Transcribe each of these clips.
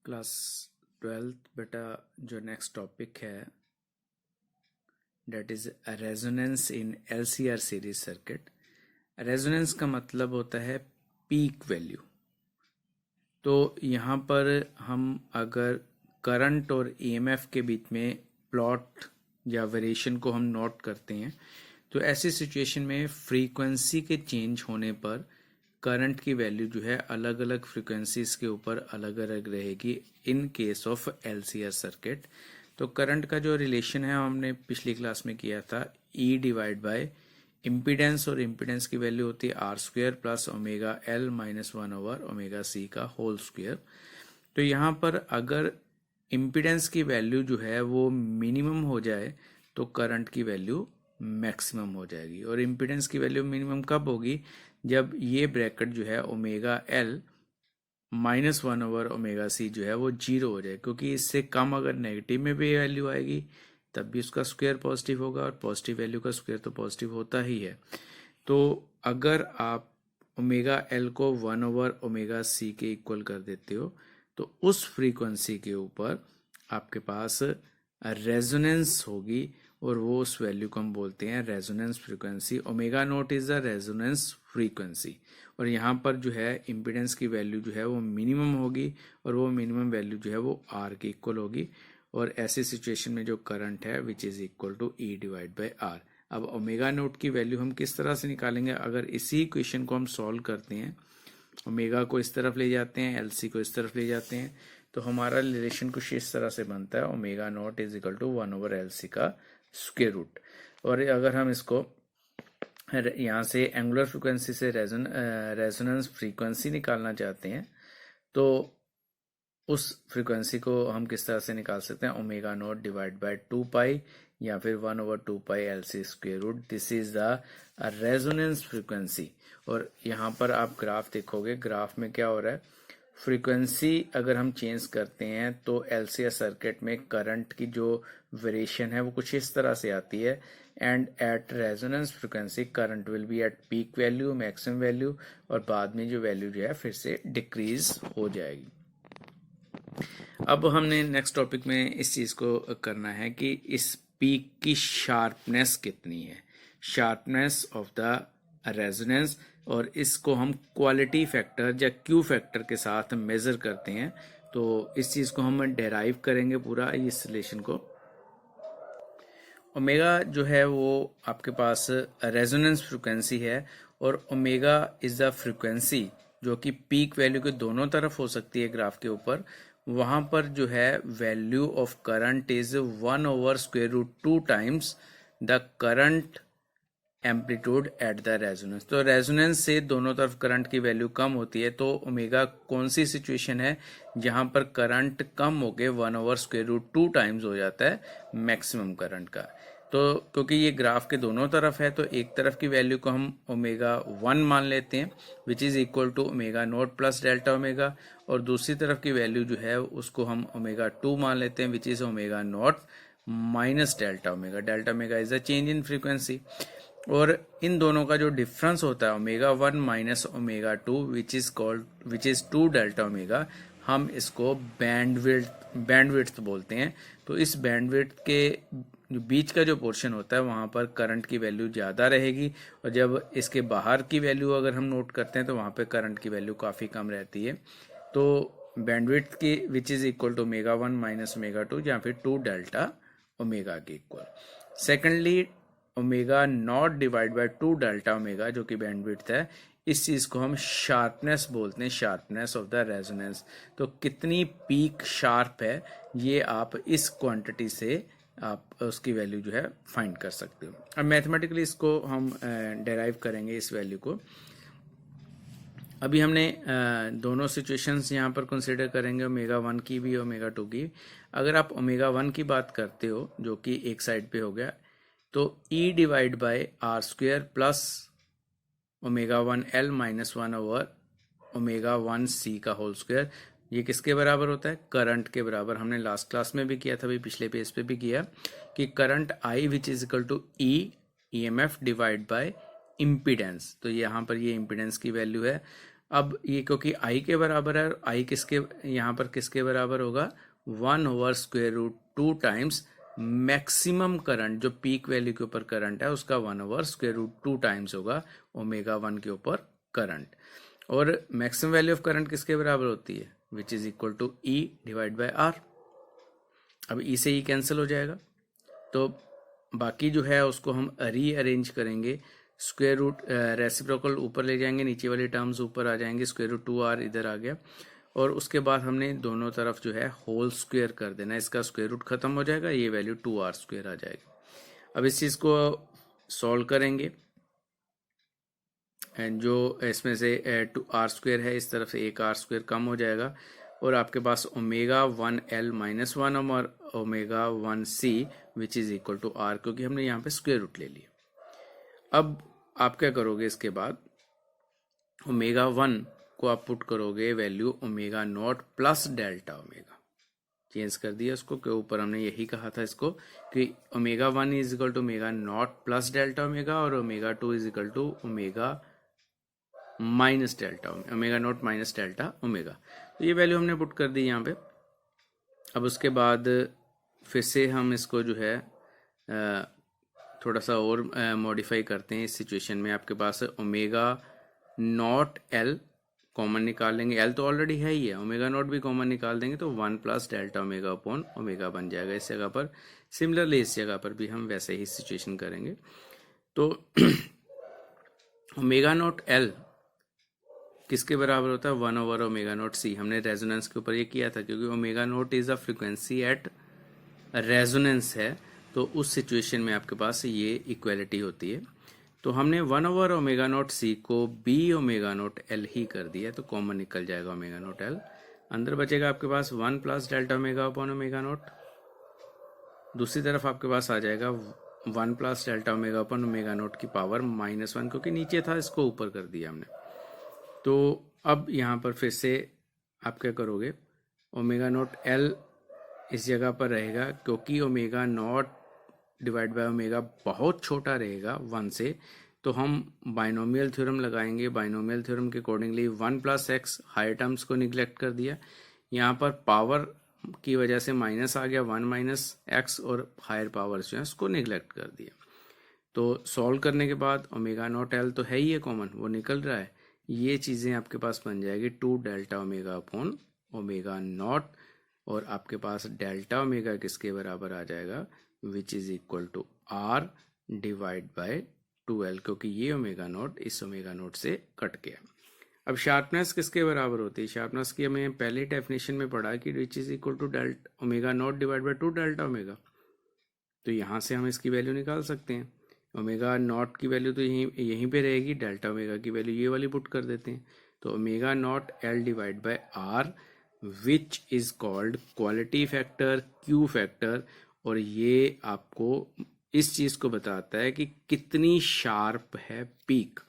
Class 12th बेटा जो next topic है that is resonance in LCR series circuit. Resonance का मतलब होता है पीक वैल्यू। तो यहाँ पर हम अगर करंट और ईएमएफ के बीच में प्लॉट या वेरिएशन को हम नोट करते हैं तो ऐसी सिचुएशन में फ्रीक्वेंसी के चेंज होने पर करंट की वैल्यू जो है अलग अलग फ्रीक्वेंसीज के ऊपर अलग अलग रहेगी in case of LCR circuit. तो करंट का जो रिलेशन है हमने पिछली क्लास में किया था E डिवाइड बाय इम्पीडेंस, और इम्पीडेंस की वैल्यू होती है R square plus omega L minus 1/ओमेगा c का होल स्क्वेयर। तो यहाँ पर अगर इम्पीडेंस की वैल्यू जो है वो मिनिमम हो जाए तो करंट की वैल्यू मैक्सिमम हो जाएगी। और इम्पीडेंस की वैल्यू मिनिमम कब होगी? जब ये ब्रैकेट जो है ओमेगा एल माइनस 1/ओमेगा c जो है वो जीरो हो जाए, क्योंकि इससे कम अगर नेगेटिव में भी वैल्यू आएगी तब भी उसका स्क्वायर पॉजिटिव होगा, और पॉजिटिव वैल्यू का स्क्वायर तो पॉजिटिव होता ही है। तो अगर आप ओमेगा एल को 1/ओमेगा c के इक्वल कर देते हो तो उस फ्रीक्वेंसी के ऊपर आपके पास रेजोनेंस होगी, और वो उस वैल्यू को हम बोलते हैं resonance frequency. Omega naught is the resonance frequency. और यहाँ पर जो है इम्पीडेंस की वैल्यू जो है वो मिनिमम होगी, और वो मिनिमम वैल्यू जो है वो आर के इक्वल होगी। और ऐसी सिचुएशन में जो करंट है which is equal to E divide by R. अब ओमेगा नोट की वैल्यू हम किस तरह से निकालेंगे? अगर इसी इक्वेशन को हम सॉल्व करते हैं, ओमेगा को इस तरफ ले जाते हैं, एलसी को इस तरफ ले जाते हैं, तो हमारा रिलेशन कुछ इस तरह से बनता है omega naught is equal to 1/LC का स्क्वायर रूट। और अगर हम इसको यहाँ से एंगुलर फ्रीक्वेंसी से रेजोनेंस फ्रीक्वेंसी निकालना चाहते हैं तो उस फ्रीक्वेंसी को हम किस तरह से निकाल सकते हैं? ओमेगा नॉट डिवाइड बाय 2 या फिर 1/2 LC square root. This is the resonance frequency. और यहाँ पर आप ग्राफ देखोगे, ग्राफ में क्या हो रहा है? फ्रीक्वेंसी अगर हम चेंज करते हैं तो एलसीआर सर्किट में करंट की जो वेरिएशन है वो कुछ इस तरह से आती है, and at resonance frequency current will be at peak value, maximum value, और बाद में जो वैल्यू जो है फिर से डिक्रीज हो जाएगी। अब हमने नेक्स्ट टॉपिक में इस चीज को करना है कि इस पीक की शार्पनेस कितनी है, शार्पनेस ऑफ द रेजोनेंस, और इसको हम क्वालिटी फैक्टर या क्यू फैक्टर के साथ मेजर करते हैं। तो इस चीज को हम डेराइव करेंगे पूरा इस रिलेशन को। ओमेगा जो है वो आपके पास रेजोनेंस फ्रीक्वेंसी है, और ओमेगा इज द फ्रीक्वेंसी जो कि पीक वैल्यू के दोनों तरफ हो सकती है ग्राफ के ऊपर। वहां पर जो है value of current is 1/√2 times the current amplitude at the resonance. तो रेजोनेंस से दोनों तरफ करंट की वैल्यू कम होती है, तो ओमेगा कौन सी सिचुएशन है जहां पर करंट कम होके 1/√2 टाइम्स हो जाता है मैक्सिमम करंट का। तो क्योंकि ये ग्राफ के दोनों तरफ है तो एक तरफ की वैल्यू को हम ओमेगा 1 मान लेते हैं which is equal to omega naught plus delta omega, और दूसरी तरफ की वैल्यू जो है उसको हम ओमेगा 2 मान लेते हैं which is omega naught minus delta omega. Delta omega is the change in frequency, और इन दोनों का जो डिफरेंस होता है omega 1 minus omega 2 which is 2 delta omega, हम इसको बैंडविड्थ बोलते हैं। तो इस बैंडविड्थ के जो बीच का जो पोर्शन होता है वहां पर करंट की वैल्यू ज्यादा रहेगी, और जब इसके बाहर की वैल्यू अगर हम नोट करते हैं तो वहां पे करंट की वैल्यू काफी कम रहती है। तो बैंडविड्थ की which is equal to omega 1 minus omega 2 या फिर 2 डेल्टा ओमेगा के equal. Secondly omega naught divide by 2 delta omega जो कि बैंडविड्थ है, इस चीज को हम शार्पनेस बोलते हैं, शार्पनेस ऑफ द रेजोनेंस। तो कितनी पीक शार्प है ये आप इस क्वांटिटी से आप उसकी वैल्यू जो है फाइंड कर सकते हो। अब मैथमेटिकली इसको हम डेराइव करेंगे इस वैल्यू को। अभी हमने दोनों सिचुएशंस यहाँ पर कंसिडर करेंगे, ओमेगा 1 की भी ओमेगा 2 की। अगर आप ओमेगा 1 की बात करते हो जो कि एक साइड पे हो गया, तो E divide by R square plus omega 1L minus 1/ओमेगा 1C का होल स्क्वेयर, ये किसके बराबर होता है? करंट के बराबर। हमने लास्ट क्लास में भी किया था, अभी पिछले पेज पे भी किया कि current I which is equal to EMF divide by impedance. तो यहाँ पर ये इम्पीडेंस की वैल्यू है, अब ये क्योंकि आई के बराबर है, आई किसके यहाँ पर किसके बराबर होगा, 1/√2 टाइम्स मैक्सिमम करंट, जो पीक वैल्यू के ऊपर करंट है उसका 1/√2 टाइम्स होगा ω1 के ऊपर करंट। और मैक्सिमम वैल्यू ऑफ करंट किसके बराबर होती है, which is equal to E divide by R। अब E से E कैंसिल हो जाएगा, तो बाकी जो है उसको हम रीअरेंज करेंगे। स्क्वायर रूट रेसिप्रोकल ऊपर ले जाएंगे, नीचे वाली टर्म्स ऊपर आ जाएंगे, √2R इधर आ गया, और उसके बाद हमने दोनों तरफ जो है होल स्क्वायर कर देना, इसका स्क्वायर रूट खत्म हो जाएगा, ये वैल्यू 2R² आ जाएगी। अब इस चीज़ को सॉल्व करेंगे, एंड जो इसमें से R² है, इस तरफ से एक R² कम हो जाएगा, और आपके पास ω1L - 1 और ω1C which is equal to R, क्योंकि हमने यहाँ पे स्क्वायर रूट ले लिया। अब आप क्या करोगे, इसके बाद ω1 को आप पुट करोगे value ω0 plus delta omega, change कर दिया उसको, के ऊपर हमने यही कहा था इसको कि ω1 is equal to ω0 plus delta omega, और ω2 is equal to ω0 minus delta omega. तो ये वैल्यू हमने पुट कर दी यहाँ पे। अब उसके बाद फिर से हम इसको जो है थोड़ा सा और मॉडिफाई करते हैं। इस सिचुएशन में आपके पास ω0L कॉमन निकाल लेंगे, L तो ऑलरेडी है ही है, ω0 भी कॉमन निकाल देंगे तो 1 plus delta omega upon omega बन जाएगा इस जगह पर। सिमिलरली इस जगह पर भी हम वैसे ही सिचुएशन करेंगे। तो ω0L किसके बराबर होता है, 1/ω0C। हमने रेजोनेंस के ऊपर ये किया था, क्योंकि ω0 is a frequency at resonance है, तो उस सिचुएशन में आपके पास ये इक्वलिटी होती है। तो हमने 1/ω0C को bω0L ही कर दिया, तो कॉमन निकल जाएगा ω0L, अंदर बचेगा आपके पास 1 प्लस डेल्टा ओमेगा अपॉन ω0, दूसरी तरफ आपके पास आ जाएगा 1 प्लस डेल्टा ओमेगा अपॉन ω0 की पावर -1, क्योंकि नीचे था इसको ऊपर कर दिया हमने। तो अब यहाँ पर फिर से आप क्या करोगे, ω0L इस जगह पर रहेगा, क्योंकि ω0 डिवाइड बाय ओमेगा बहुत छोटा रहेगा 1 से, तो हम बाइनोमियल थ्योरम लगाएंगे। बाइनोमियल थ्योरम के accordingly 1 plus x higher terms को निगलेक्ट कर दिया, यहाँ पर पावर की वजह से माइनस आ गया, 1 माइनस एक्स, और हायर पावर्स जो है उसको निगलेक्ट कर दिया। तो सॉल्व करने के बाद ω0L तो है ही है कॉमन, वो निकल रहा है, ये चीज़ें आपके पास बन जाएगी 2 डेल्टा ओमेगा अपॉन ω0, और आपके पास डेल्टा ओमेगा किसके बराबर आ जाएगा, which is equal to R divide by 2L, क्योंकि ये ω0 इस ω0 से कट गया। अब शार्पनेस किसके बराबर होती है, शार्पनेस की हमें पहले डेफिनेशन में पढ़ा कि which is equal to ω0 divide by 2 delta omega, तो यहाँ से हम इसकी वैल्यू निकाल सकते हैं। ω0 की वैल्यू तो यहीं पे रहेगी, डेल्टा ओमेगा की वैल्यू ये वाली पुट कर देते हैं, तो ω0L divide by R which is called quality factor, Q factor, और ये आपको इस चीज को बताता है कि कितनी शार्प है peak.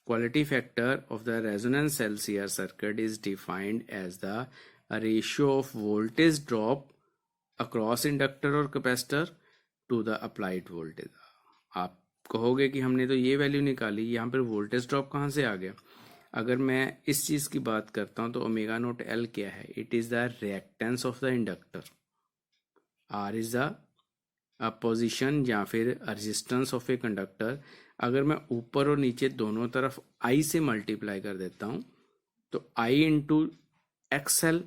Quality factor of the resonance LCR circuit is defined as the ratio of voltage drop across inductor और capacitor to the applied voltage. आप कहोगे कि हमने तो ये वैल्यू निकाली, यहाँ पर वोल्टेज ड्रॉप कहाँ से आ गया। अगर मैं इस चीज की बात करता हूं तो ω0L क्या है, it is the reactance of the inductor, R is the position या फिर रेजिस्टेंस ऑफ ए कंडक्टर। अगर मैं ऊपर और नीचे दोनों तरफ I से मल्टीप्लाई कर देता हूं तो I इंटू XL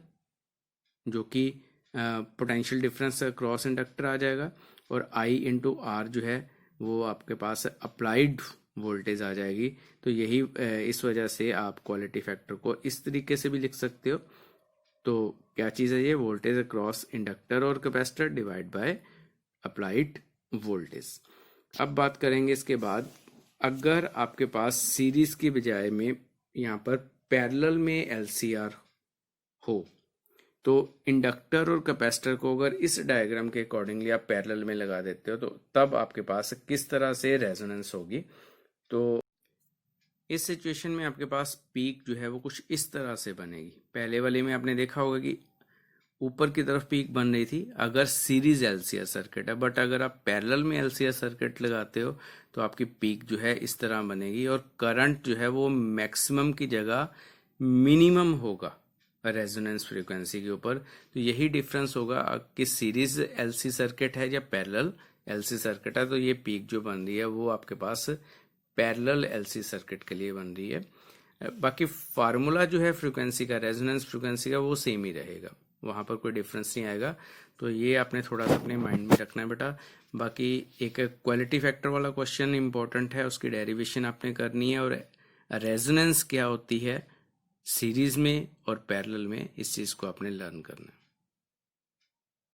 जो कि पोटेंशियल डिफरेंस क्रॉस इंडक्टर आ जाएगा, और I इंटू R जो है वो आपके पास अप्लाइड वोल्टेज आ जाएगी। तो यही इस वजह से आप क्वालिटी फैक्टर को इस तरीके से भी लिख सकते हो। तो क्या चीज़ है ये, वोल्टेज अक्रॉस इंडक्टर और capacitor divide by applied voltage. अब बात करेंगे इसके बाद, अगर आपके पास सीरीज की बजाय में यहाँ पर पैरेलल में LCR हो, तो इंडक्टर और कैपेसिटर को अगर इस डायग्राम के अकॉर्डिंगली आप पैरेलल में लगा देते हो, तो तब आपके पास किस तरह से रेजोनेंस होगी। तो इस सिचुएशन में आपके पास पीक जो है वो कुछ इस तरह से बनेगी। पहले वाले में आपने देखा होगा कि ऊपर की तरफ पीक बन रही थी अगर सीरीज LCR सर्किट है, बट अगर आप पैरेलल में LCR सर्किट लगाते हो तो आपकी पीक जो है इस तरह बनेगी, और करंट जो है वो मैक्सिमम की जगह मिनिमम होगा रेजोनेंस फ्रीक्वेंसी के ऊपर। तो यही डिफरेंस होगा कि सीरीज एलसी सर्किट है या पैरेलल एलसी सर्किट है। तो ये पीक जो बन रही है वो आपके पास पैरेलल एलसी सर्किट के लिए बन रही है। बाकी फार्मूला जो है फ्रीक्वेंसी का, रेजोनेंस फ्रीक्वेंसी का, वो सेम ही रहेगा, वहाँ पर कोई डिफरेंस नहीं आएगा। तो ये आपने थोड़ा सा अपने माइंड में रखना है बेटा। बाकी एक क्वालिटी फैक्टर वाला क्वेश्चन इंपॉर्टेंट है, उसकी डेरिवेशन आपने करनी है, और रेजोनेंस क्या होती है सीरीज में और पैरेलल में, इस चीज़ को आपने लर्न करना है।